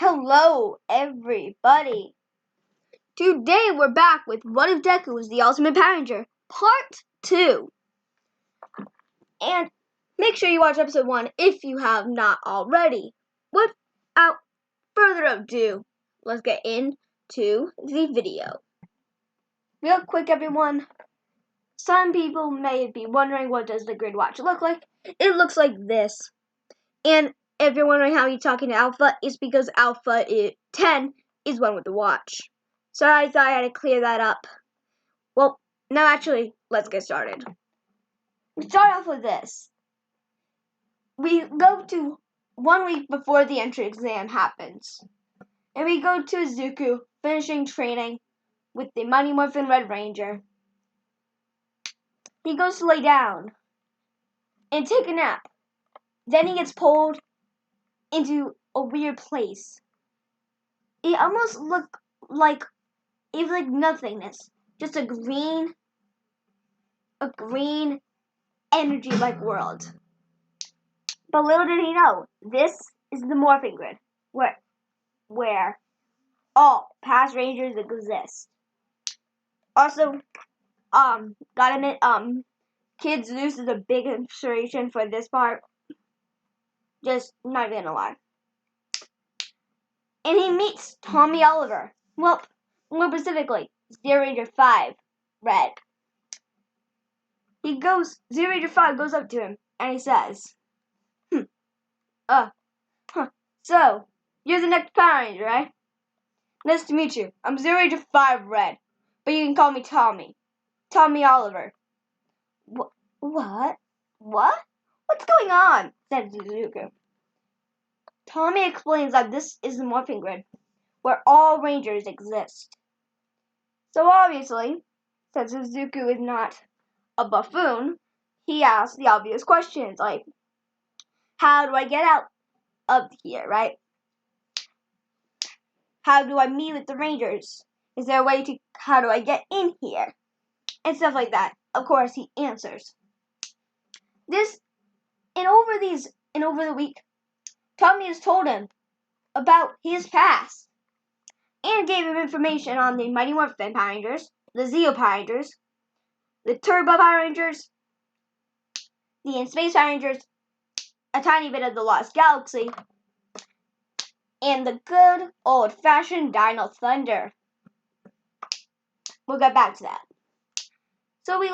Hello, everybody. Today we're back with What If Deku was the Ultimate Power Ranger, Part 2. And make sure you watch Episode 1 if you have not already. Without further ado, let's get into the video. Real quick, everyone. Some people may be wondering, what does the grid watch look like? It looks like this. And if you're wondering how you're talking to Alpha, it's because Alpha 10 is one with the watch. So I thought I had to clear that up. Well, now actually, let's get started. We start off with this. We go to 1 week before the entry exam happens. And we go to Izuku finishing training with the Mighty Morphin Red Ranger. He goes to lay down and take a nap. Then he gets pulled into a weird place. It almost looked like it was like nothingness. Just a green energy-like world. But little did he know, this is the morphing grid, where all past Rangers exist. Also, gotta admit, Kid Zeus is a big inspiration for this part. Just not gonna lie. And he meets Tommy Oliver. Well, more specifically, Zero Ranger 5, Red. Zero Ranger 5 goes up to him, and he says, So, you're the next Power Ranger, right? Nice to meet you. I'm Zero Ranger 5, Red, but you can call me Tommy. Tommy Oliver. What? What? What's going on? Said Izuku. Tommy explains that this is the morphing grid, where all Rangers exist. So obviously, since Izuku is not a buffoon, he asks the obvious questions, like, how do I get out of here, right? How do I meet with the Rangers? Is there a way to, how do I get in here? And stuff like that. Of course, he answers. Over the week, Tommy has told him about his past and gave him information on the Mighty Morphin Power Rangers, the Zeo Power Rangers, the Turbo Power Rangers, the In Space Power Rangers, a tiny bit of the Lost Galaxy, and the good old-fashioned Dino Thunder. We'll get back to that. So we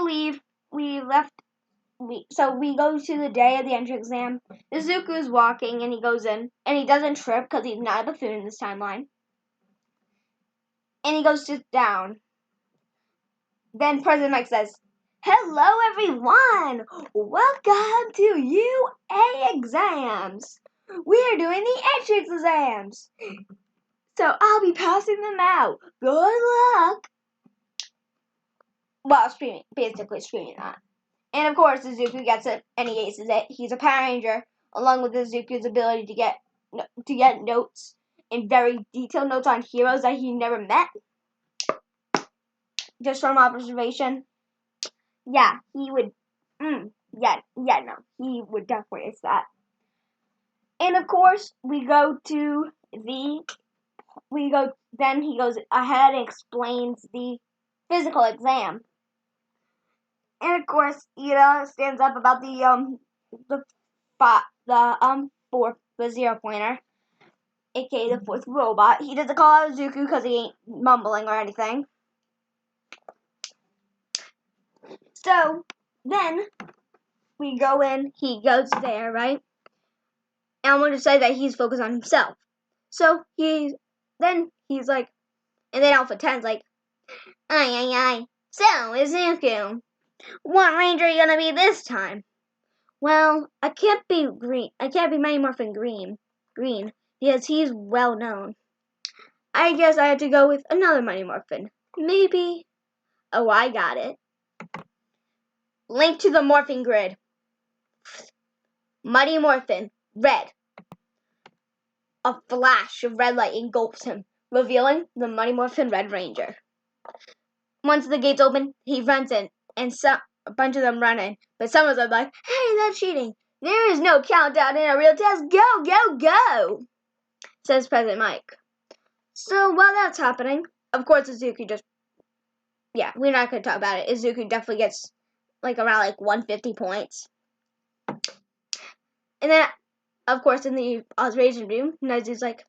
go to the day of the entry exam. Izuku is walking, and he goes in, and he doesn't trip because he's not a buffoon in this timeline. And he goes to sit down. Then President Mike says, "Hello, everyone! Welcome to UA exams. We are doing the entrance exams. So I'll be passing them out. Good luck." Well, basically screaming that. And of course, Izuku gets it, and he aces it. He's a Power Ranger, along with Izuku's ability to get notes, and very detailed notes on heroes that he never met. Just from observation. Yeah, he would. He would definitely ace that. And of course, then he goes ahead and explains the physical exam. And of course, stands up about the zero pointer, aka the fourth robot. He doesn't call out Izuku because he ain't mumbling or anything. So then we go in. He goes there, right? And I want to say that he's focused on himself. So he's like, and then Alpha 10's like, Aye. So Izuku, what Ranger are you gonna be this time? Well, I can't be green. I can't be Mighty Morphin Green, because he's well known. I guess I had to go with another Mighty Morphin. Maybe. Oh, I got it. Link to the morphing grid. Mighty Morphin Red. A flash of red light engulfs him, revealing the Mighty Morphin Red Ranger. Once the gates open, he runs in, and a bunch of them run in, but some of them are like, "Hey, that's cheating. There is no countdown in a real test. Go, go, go!" says President Mike. So while that's happening, of course Izuku just, we're not going to talk about it. Izuku definitely gets around 150 points. And then, of course, in the observation room, Nezu's like,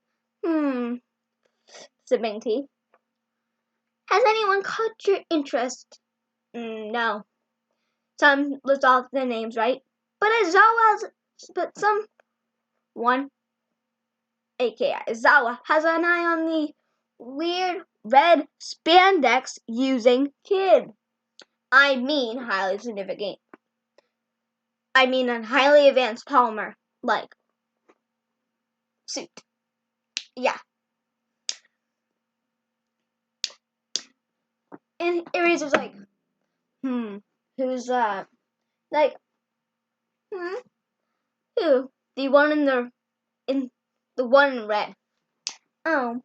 sipping tea. Has anyone caught your interest? No. Some list off the names, right? But someone, aka Izawa, has an eye on the weird red spandex using kid. I mean highly significant. I mean a highly advanced polymer, suit. Yeah. And Eraser's like, who's that? Who? The one the one in red. Oh,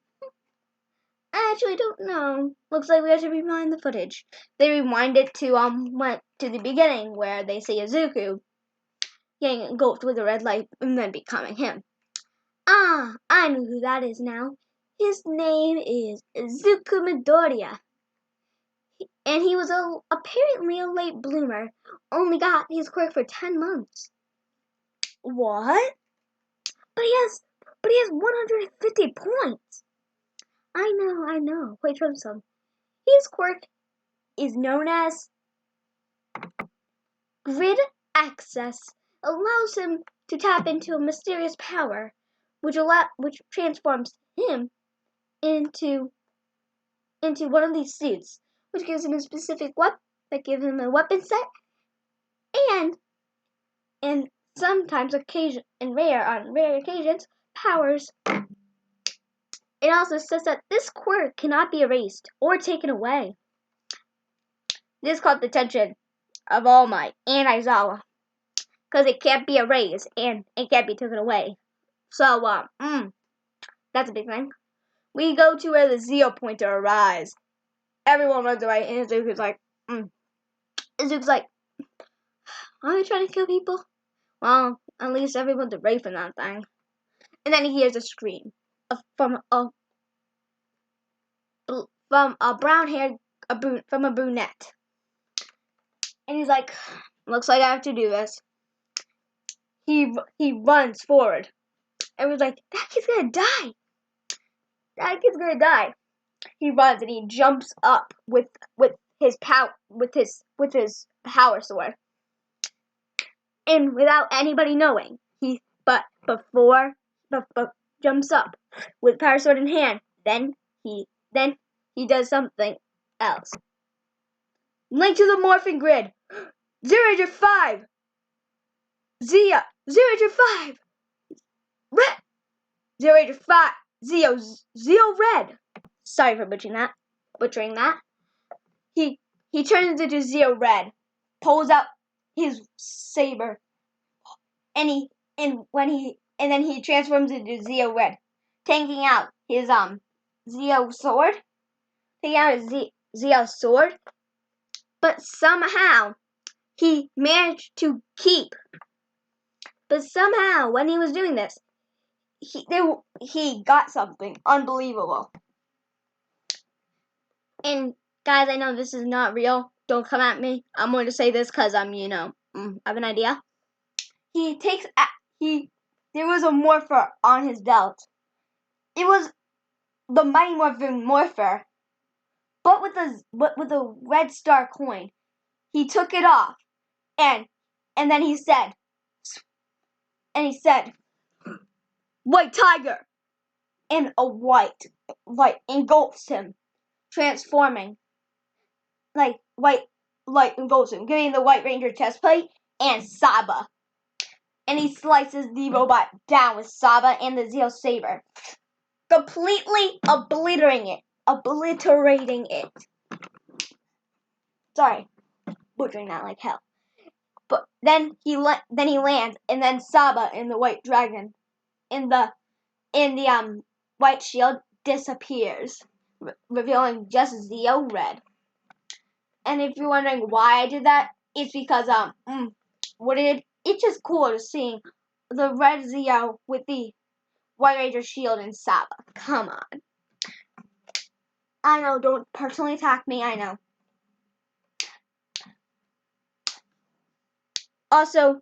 I actually don't know. Looks like we have to rewind the footage. They rewind it to went to the beginning where they see Izuku getting engulfed with a red light and then becoming him. Ah, I know who that is now. His name is Izuku Midoriya. And he was apparently a late bloomer. Only got his quirk for 10 months. What? But he has 150 points. I know. Wait for some. His quirk is known as Grid Access. Allows him to tap into a mysterious power, which transforms him into one of these suits, which gives him a specific weapon that gives him a weapon set, and sometimes on rare occasions, powers. It also says that this quirk cannot be erased or taken away. This caught the attention of All Might and Aizawa, because it can't be erased and it can't be taken away. So, that's a big thing. We go to where the Zeo pointer arrives. Everyone runs away, and Izuku's like, are they trying to kill people? Well, at least everyone's away from that thing. And then he hears a scream from a brown-haired, from a brunette. And he's like, looks like I have to do this. He runs forward. And was like, that kid's gonna die. That kid's gonna die. He runs and he jumps up with his power sword. And without anybody knowing, he jumps up with power sword in hand. Then he does something else. Link to the morphing grid. 0-5. Zia. 0-5. Red. 0-5. Zeo red. Sorry for butchering that. He turns into Zeo red, pulls out his saber, and then he transforms into Zeo red, taking out his Zeo sword, but somehow he managed to keep. But somehow when he was doing this, he got something unbelievable. And guys, I know this is not real. Don't come at me. I'm going to say this because I have an idea. There was a morpher on his belt. It was the Mighty Morphin Morpher, but with a red star coin. He took it off, and then he said, "White Tiger," and a white light engulfs him, transforming white light engulfs him, giving the White Ranger chest plate and Saba. And he slices the robot down with Saba and the Zeo saber, completely obliterating it. Sorry, butchering that like hell. But then he lands, and then Saba and the White Dragon in the white shield disappears, revealing just Zeo red. And if you're wondering why I did that, it's because it's just cool to see the red Zeo with the White Ranger Shield and Saba. Come on. I know, don't personally attack me, I know. Also,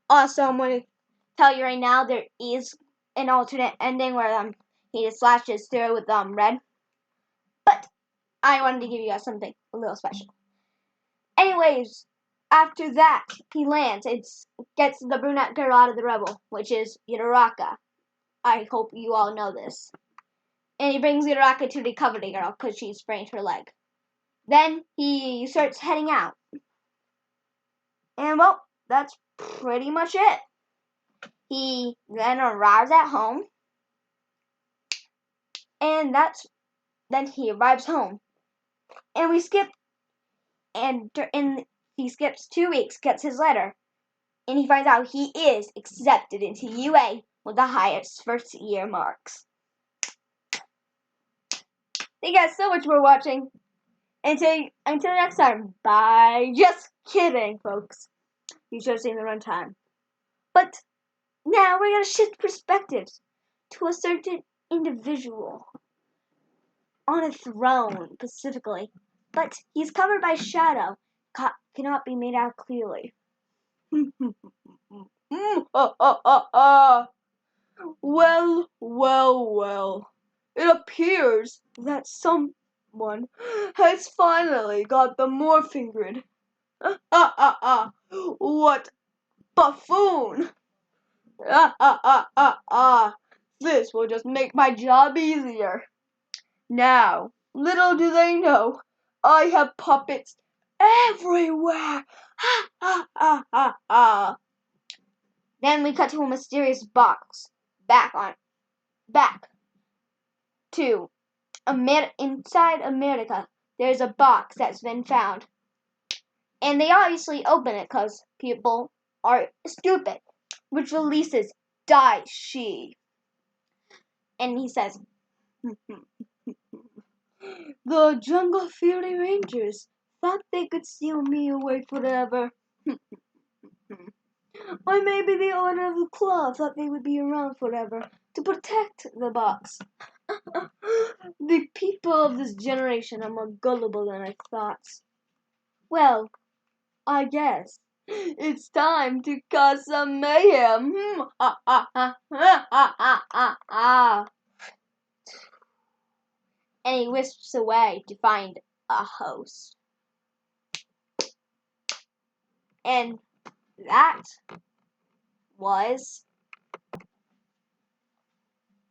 I'm going to tell you right now, there is an alternate ending where he just slashes through with red. But I wanted to give you guys something a little special. Anyways, after that, he lands. It gets the brunette girl out of the rubble, which is Uraraka. I hope you all know this. And he brings Uraraka to recover the girl because she sprained her leg. Then he starts heading out. And well, that's pretty much it. He then arrives at home. And then he arrives home. And he skips 2 weeks, gets his letter. And he finds out he is accepted into UA with the highest first year marks. Thank you guys so much for watching. Until next time, bye. Just kidding, folks. You should have seen the runtime. But now we're going to shift perspectives to a certain individual on a throne, specifically. But he's covered by shadow, cannot be made out clearly. Well. It appears that someone has finally got the morphing grid. What buffoon! This will just make my job easier. Now, little do they know, I have puppets everywhere. Then we cut to a mysterious box. Back to inside America. There's a box that's been found. And they obviously open it because people are stupid. Which releases Daishi. And he says, the Jungle Fury Rangers thought they could steal me away forever. I may be the owner of the club, thought they would be around forever to protect the box. The people of this generation are more gullible than I thought. Well, I guess it's time to cause some mayhem. And he whisks away to find a host. And that was...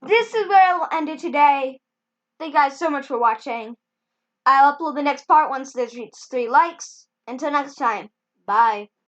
This is where I will end it today. Thank you guys so much for watching. I'll upload the next part once this reaches 3 likes. Until next time, bye.